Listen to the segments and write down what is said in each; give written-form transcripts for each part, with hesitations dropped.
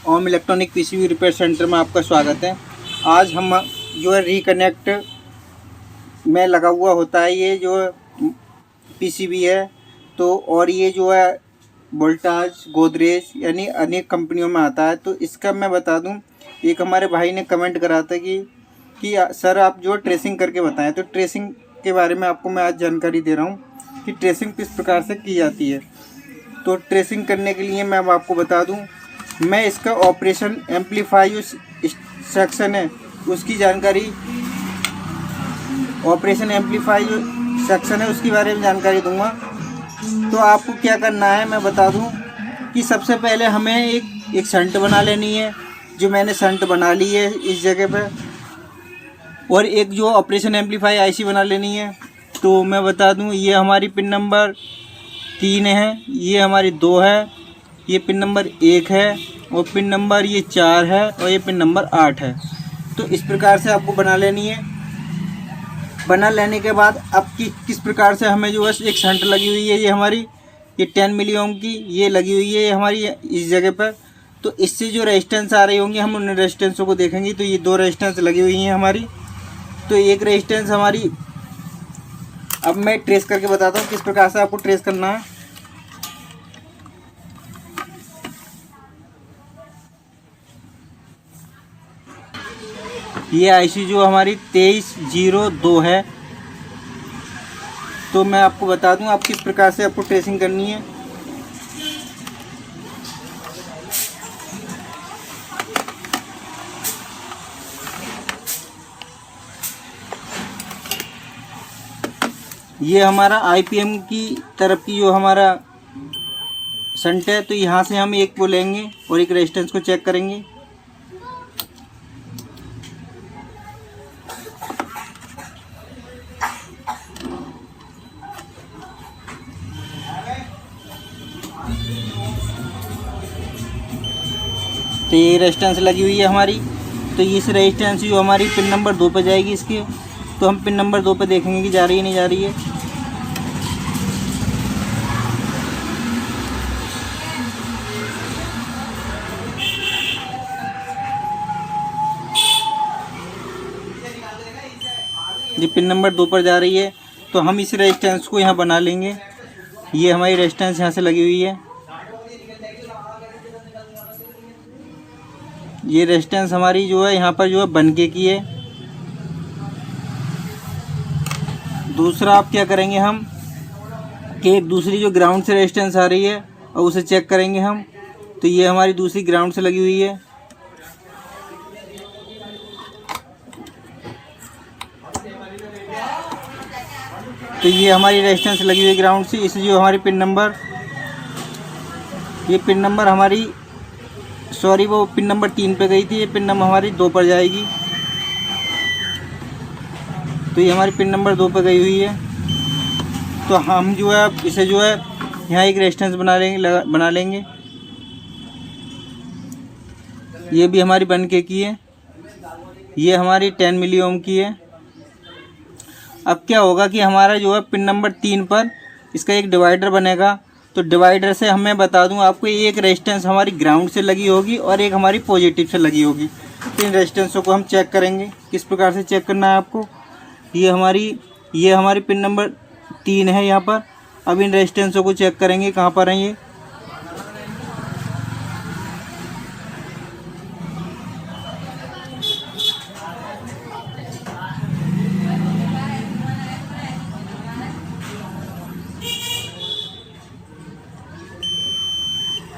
ओम electronic PCB repair centre में आपका स्वागत है। आज हम जो है रिकनेक्ट में लगा हुआ होता है ये जो पीसीबी है, तो और ये जो है वोल्टास, गोदरेज यानी अनेक कंपनियों में आता है। तो इसका मैं बता दूं, एक हमारे भाई ने कमेंट करा था कि सर आप जो ट्रेसिंग करके बताएं। तो ट्रेसिंग के बारे में आपको मैं आज जानकारी दे रहा हूं कि ट्रेसिंग किस प्रकार से की जाती है। तो ट्रेसिंग करने के लिए मैं आपको बता दूं, मैं इसका ऑपरेशन एम्पलीफाई सेक्शन है उसकी जानकारी, ऑपरेशन एम्पलीफाई सेक्शन है उसके बारे में जानकारी दूंगा। तो आपको क्या करना है मैं बता दूं कि सबसे पहले हमें एक शंट बना लेनी है, जो मैंने शंट बना ली है इस जगह पर, और एक जो ऑपरेशन एम्पलीफाई आईसी बना लेनी है। तो मैं बता दूं, ये हमारी पिन नंबर 3 है, ये हमारी 2 है, ये पिन नंबर 1 है, और पिन नंबर ये 4 है, और ये पिन नंबर 8 है। तो इस प्रकार से आपको बना लेनी है। बना लेने के बाद अब किस प्रकार से हमें जो है एक शंट लगी हुई है, ये हमारी ये 10 मिली ओम की ये लगी हुई है हमारी इस जगह पर। तो इससे जो रेजिस्टेंस आ रही होंगी हम उन रेजिस्टेंसों को देखेंगे। तो ये 2 रेजिस्टेंस लगी हुई हैं हमारी। तो एक रेजिस्टेंस हमारी, अब मैं ट्रेस करके बताता हूँ किस प्रकार से आपको ट्रेस करना है। ये आईसी जो हमारी 2302 है। तो मैं आपको बता दूं आप किस प्रकार से आपको ट्रेसिंग करनी है। ये हमारा आईपीएम की तरफ की जो हमारा शंट है, तो यहाँ से हम एक को लेंगे और एक रेजिस्टेंस को चेक करेंगे। तो ये रेजिस्टेंस लगी हुई है हमारी। तो इस रेजिस्टेंस जो हमारी पिन नंबर 2 पे जाएगी इसके। तो हम पिन नंबर 2 पे देखेंगे कि जा रही है नहीं जा रही है। ये पिन नंबर 2 पर जा रही है। तो हम इस रेजिस्टेंस को यहाँ बना लेंगे। ये हमारी रेजिस्टेंस यहाँ से लगी हुई है। ये रेजिस्टेंस हमारी जो है यहाँ पर जो है बनके की है। दूसरा आप क्या करेंगे हम कि एक दूसरी जो ग्राउंड से रेजिस्टेंस आ रही है और उसे चेक करेंगे हम। तो ये हमारी दूसरी ग्राउंड से लगी हुई है। तो ये हमारी रेजिस्टेंस लगी हुई है ग्राउंड से। इसे जो हमारी पिन नंबर, ये पिन नंबर हमारी वो पिन नंबर 3 पे गई थी, ये पिन नंबर हमारी 2 पर जाएगी। तो ये हमारी पिन नंबर 2 पे गई हुई है। तो हम जो है इसे जो है यहाँ एक रेजिस्टेंस बना लेंगे। ये भी हमारी बनके की है। ये हमारी 10 मिली ओम की है। अब क्या होगा कि हमारा जो है पिन नंबर 3 पर इसका एक डिवाइडर बनेगा। तो डिवाइडर से हमें बता दूं आपको, एक रेजिस्टेंस हमारी ग्राउंड से लगी होगी और एक हमारी पॉजिटिव से लगी होगी। तो इन रेजिस्टेंसों को हम चेक करेंगे। किस प्रकार से चेक करना है आपको, ये हमारी पिन नंबर 3 है यहाँ पर। अब इन रेजिस्टेंसों को चेक करेंगे कहाँ पर हैं ये।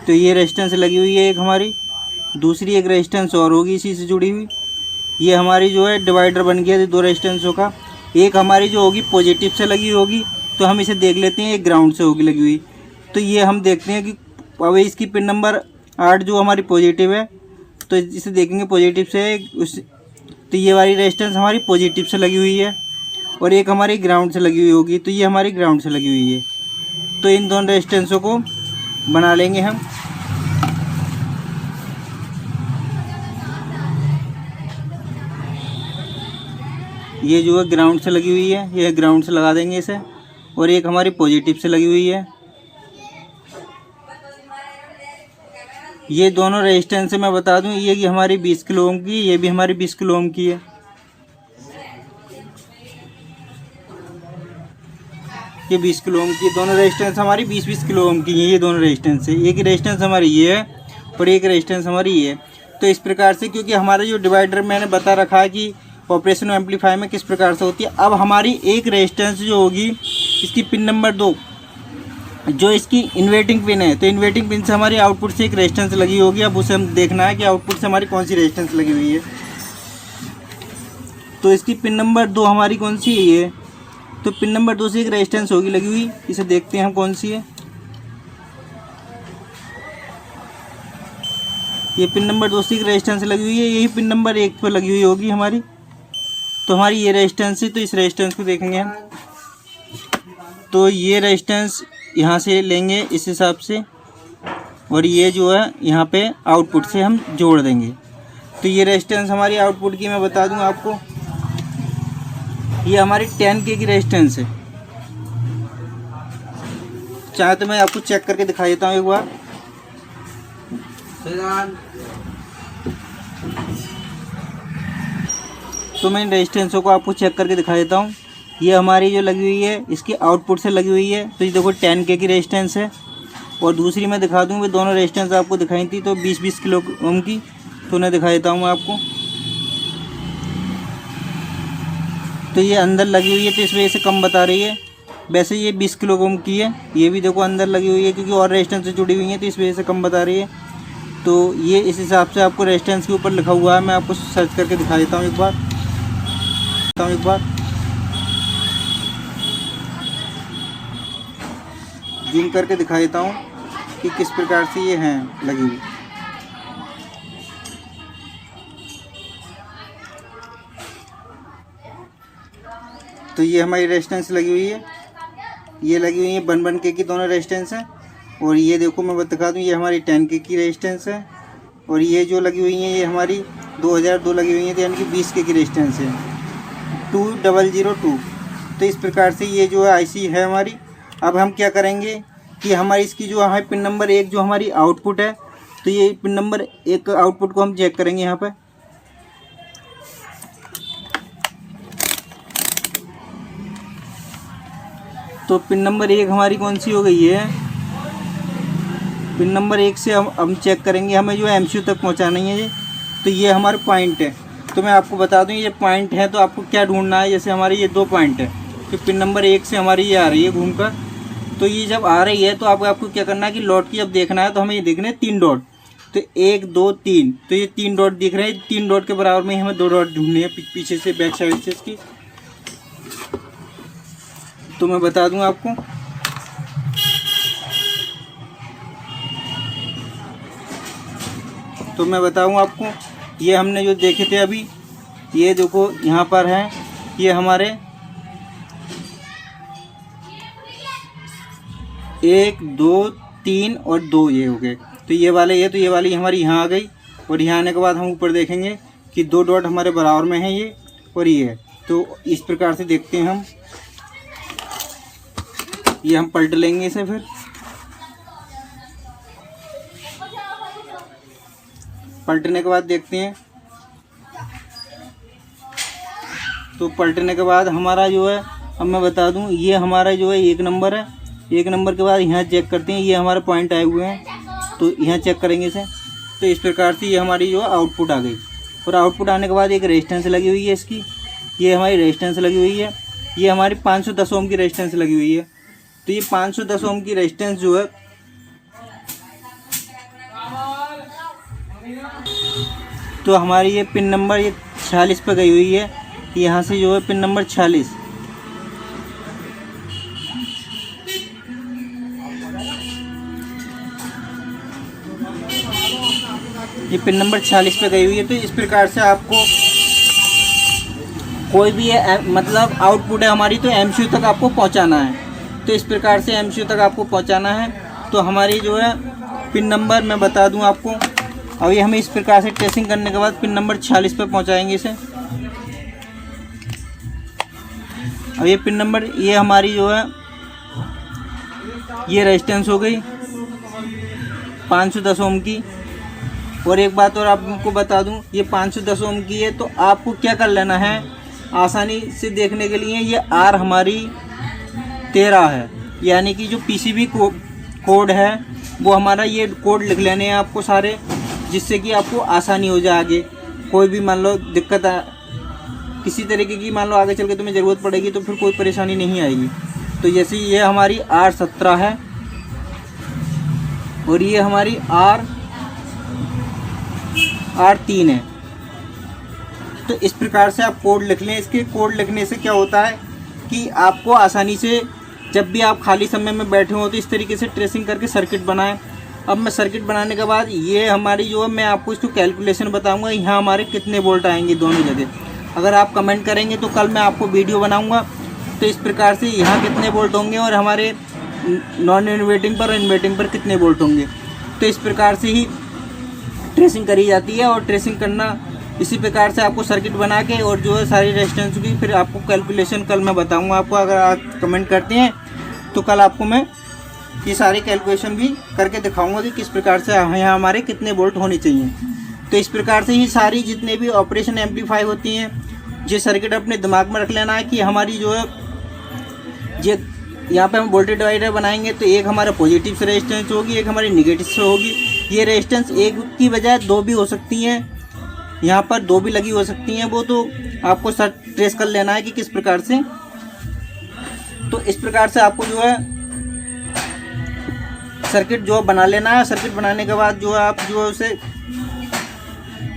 तो ये रेजिस्टेंस लगी हुई है एक हमारी, दूसरी एक रेजिस्टेंस और होगी इसी से जुड़ी हुई। ये हमारी जो है डिवाइडर बन गया 2 रेजिस्टेंसों का। एक हमारी जो होगी पॉजिटिव से लगी होगी, तो हम इसे देख लेते हैं, एक ग्राउंड से होगी लगी हुई। तो ये हम देखते हैं कि अब इसकी पिन नंबर 8 जो हमारी पॉजिटिव है, तो इसे देखेंगे पॉजिटिव से तो ये वाली रेजिस्टेंस हमारी पॉजिटिव से लगी हुई है और एक हमारी ग्राउंड से लगी हुई होगी। तो ये हमारी ग्राउंड से लगी हुई है। तो इन दोनों रेजिस्टेंसों को बना लेंगे हम। ये जो है ग्राउंड से लगी हुई है, ये ग्राउंड से लगा देंगे इसे, और एक हमारी पॉजिटिव से लगी हुई है। ये दोनों रेजिस्टेंस मैं बता दूं, ये हमारी 20 किलो ओम की, ये भी हमारी 20 किलो ओम की है। ये 20 किलो ओम की, दोनों रेजिस्टेंस हमारी 20-20 किलो ओम की हैं। ये दोनों रेजिस्टेंस है, एक ही रेजिस्टेंस हमारी ये है और एक रेजिस्टेंस हमारी ये है। तो इस प्रकार से, क्योंकि हमारा जो डिवाइडर मैंने बता रखा है कि ऑपरेशन एम्पलीफायर में किस प्रकार से होती है। अब हमारी एक रेजिस्टेंस जो होगी, इसकी पिन नंबर 2, जो इसकी इन्वर्टिंग पिन है, तो इन्वर्टिंग पिन से हमारी आउटपुट से एक रेजिस्टेंस लगी होगी। अब उसे हम देखना है कि आउटपुट से हमारी कौन सी रेजिस्टेंस लगी हुई है। तो इसकी पिन नंबर 2 हमारी कौन सी है, ये तो पिन नंबर 2 से एक रेजिस्टेंस होगी लगी हुई। इसे देखते हैं हम कौन सी है। ये पिन नंबर 2 से एक रेजिस्टेंस लगी हुई है, यही पिन नंबर 1 पर लगी हुई होगी हमारी। तो हमारी ये रेजिस्टेंस है, तो इस रेजिस्टेंस को देखेंगे हम। तो ये रेजिस्टेंस यहाँ से लेंगे इस हिसाब से, और ये जो है यहाँ पे आउटपुट से हम जोड़ देंगे। तो ये रेजिस्टेंस हमारी आउटपुट की मैं बता दूँ आपको, ये हमारी 10K की रेजिस्टेंस है। चाहे तो मैं आपको चेक करके दिखा देता हूँ एक बार। तो मैं इन रेजिस्टेंसों को आपको चेक करके दिखा देता हूँ। ये हमारी जो लगी हुई है, इसकी आउटपुट से लगी हुई है, तो ये देखो 10K की रेजिस्टेंस है। और दूसरी मैं दिखा दूँ, वे दोनों रेजिस्टेंस आपको दिखाई थी, तो 20-20 किलो ओम की। तो उन्हें दिखा देता हूँ मैं आपको। तो ये अंदर लगी हुई है, तो इस वजह से कम बता रही है। वैसे ये 20 किलो ओम की है, ये भी देखो अंदर लगी हुई है, क्योंकि और रेजिस्टेंस से जुड़ी हुई है, तो इस वजह से कम बता रही है। तो ये इस हिसाब से आपको रेजिस्टेंस के ऊपर लिखा हुआ है। मैं आपको सर्च करके दिखा देता हूँ एक बार। जूम करके दिखा देता हूँ कि किस प्रकार से ये हैं लगी हुई। तो ये हमारी रेजिस्टेंस लगी हुई है, ये लगी हुई है 1-1K की दोनों रेजिस्टेंस हैं। और ये देखो मैं दिखा दूँ, ये हमारी 10K की रेजिस्टेंस है। और ये जो लगी हुई है, ये हमारी 2002 लगी हुई है, यानी कि 20K की रेजिस्टेंस है, 2002। तो इस प्रकार से ये जो आईसी है हमारी। अब हम क्या करेंगे कि हमारी इसकी जो हमारी पिन नंबर 1 जो हमारी आउटपुट है, तो ये पिन नंबर 1 आउटपुट को हम चेक करेंगे यहाँ पर। तो पिन नंबर 1 हमारी कौन सी हो गई है, पिन नंबर 1 से हम चेक करेंगे, हमें जो एमसीयू तक पहुँचाना है ये। तो ये हमारे पॉइंट है। तो मैं आपको बता दूं, ये पॉइंट है, तो आपको क्या ढूंढना है। जैसे हमारे ये 2 पॉइंट है, तो पिन नंबर 1 से हमारी ये आ रही है घूमकर। तो ये जब आ रही है, तो आपको क्या करना है कि लॉट की जब देखना है, तो हमें ये देखने 3 डॉट। तो 1 2 3, तो ये 3 डॉट दिख रहे हैं। 3 डॉट के बराबर में हमें 2 डॉट ढूंढनी है पीछे से, बैक साइड से इसकी। तो मैं बता दूं आपको, तो मैं बताऊं आपको, ये हमने जो देखे थे अभी, ये देखो यहाँ पर है, ये हमारे 1 2 3 और 2 ये हो गए। तो ये वाले ये, तो ये वाली हमारी यहाँ आ गई। और यहाँ आने के बाद हम ऊपर देखेंगे कि 2 डॉट हमारे बराबर में है ये और ये है। तो इस प्रकार से देखते हैं हम, ये हम पलट लेंगे इसे। फिर पलटने के बाद देखते हैं। तो पलटने के बाद हमारा जो है, अब मैं बता दूं, ये हमारा जो है 1 नंबर है। 1 नंबर के बाद यहाँ चेक करते हैं, ये हमारे पॉइंट आए हुए हैं, तो यहाँ चेक करेंगे इसे। तो इस प्रकार से ये हमारी जो आउटपुट आ गई। और आउटपुट आने के बाद एक रेजिस्टेंस लगी हुई है इसकी, ये हमारी रेजिस्टेंस लगी हुई है। ये हमारी 510 ओम की रेजिस्टेंस लगी हुई है। तो ये 510 ओम की रेजिस्टेंस जो है, तो हमारी ये पिन नंबर ये 46 पे गई हुई है। यहाँ से जो है पिन नंबर 46, ये पिन नंबर 46 पे गई हुई है। तो इस प्रकार से आपको कोई भी मतलब आउटपुट है हमारी, तो एमसीयू तक आपको पहुंचाना है। तो इस प्रकार से एमसीयू तक आपको पहुंचाना है। तो हमारी जो है पिन नंबर मैं बता दूं आपको, अभी हमें इस प्रकार से टेस्टिंग करने के बाद पिन नंबर 46 पे पहुंचाएंगे इसे। अब ये पिन नंबर, ये हमारी जो है ये रेजिस्टेंस हो गई 510 ओम की। और एक बात और आपको बता दूं, ये 510 ओम की है। तो आपको क्या कर लेना है, आसानी से देखने के लिए, ये आर हमारी 13 है, यानी कि जो पीसीबी कोड है वो हमारा, ये कोड लिख लेने हैं आपको सारे, जिससे कि आपको आसानी हो जाए आगे। कोई भी मान लो दिक्कत किसी तरीके की मान लो आगे चल के तुम्हें ज़रूरत पड़ेगी तो फिर कोई परेशानी नहीं आएगी। तो जैसे ये हमारी R17 है और ये हमारी R3 है। तो इस प्रकार से आप कोड लिख लें। इसके कोड लिखने से क्या होता है कि आपको आसानी से जब भी आप खाली समय में बैठे हो तो इस तरीके से ट्रेसिंग करके सर्किट बनाएं। अब मैं सर्किट बनाने के बाद ये हमारी जो है, मैं आपको इसको कैलकुलेशन बताऊंगा, यहाँ हमारे कितने वोल्ट आएंगे दोनों जगह। अगर आप कमेंट करेंगे तो कल मैं आपको वीडियो बनाऊंगा। तो इस प्रकार से यहाँ कितने वोल्ट होंगे और हमारे नॉन इन्वर्टिंग पर और इन्वर्टिंग पर कितने वोल्ट होंगे। तो इस प्रकार से ही ट्रेसिंग करी जाती है। और ट्रेसिंग करना इसी प्रकार से आपको सर्किट बना के और जो है सारी रेजिस्टेंस की फिर आपको कैलकुलेशन कल मैं बताऊंगा आपको। अगर आप कमेंट करते हैं तो कल आपको मैं ये सारी कैलकुलेशन भी करके दिखाऊंगा कि किस प्रकार से यहाँ हमारे कितने वोल्ट होने चाहिए। तो इस प्रकार से ही सारी जितने भी ऑपरेशन एम्पलीफाई होती हैं, ये सर्किट अपने दिमाग में रख लेना है कि हमारी जो है ये यहाँ पे हम वोल्टेज डिवाइडर बनाएंगे तो एक हमारा पॉजिटिव से रेजिस्टेंस होगी, एक हमारी निगेटिव से होगी। ये रेजिस्टेंस एक की बजाय दो भी हो सकती हैं, यहाँ पर दो भी लगी हो सकती हैं। वो तो आपको सर ट्रेस कर लेना है कि किस प्रकार से। तो इस प्रकार से आपको जो है सर्किट जो बना लेना है। सर्किट बनाने के बाद जो है आप जो है उसे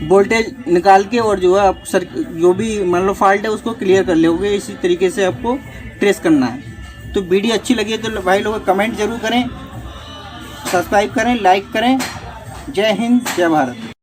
वोल्टेज निकाल के और जो है आप जो भी मान लो फॉल्ट है उसको क्लियर कर लोगे। इसी तरीके से आपको ट्रेस करना है। तो वीडियो अच्छी लगी है तो भाई लोग कमेंट जरूर करें, सब्सक्राइब करें, लाइक करें। जय हिंद, जय भारत।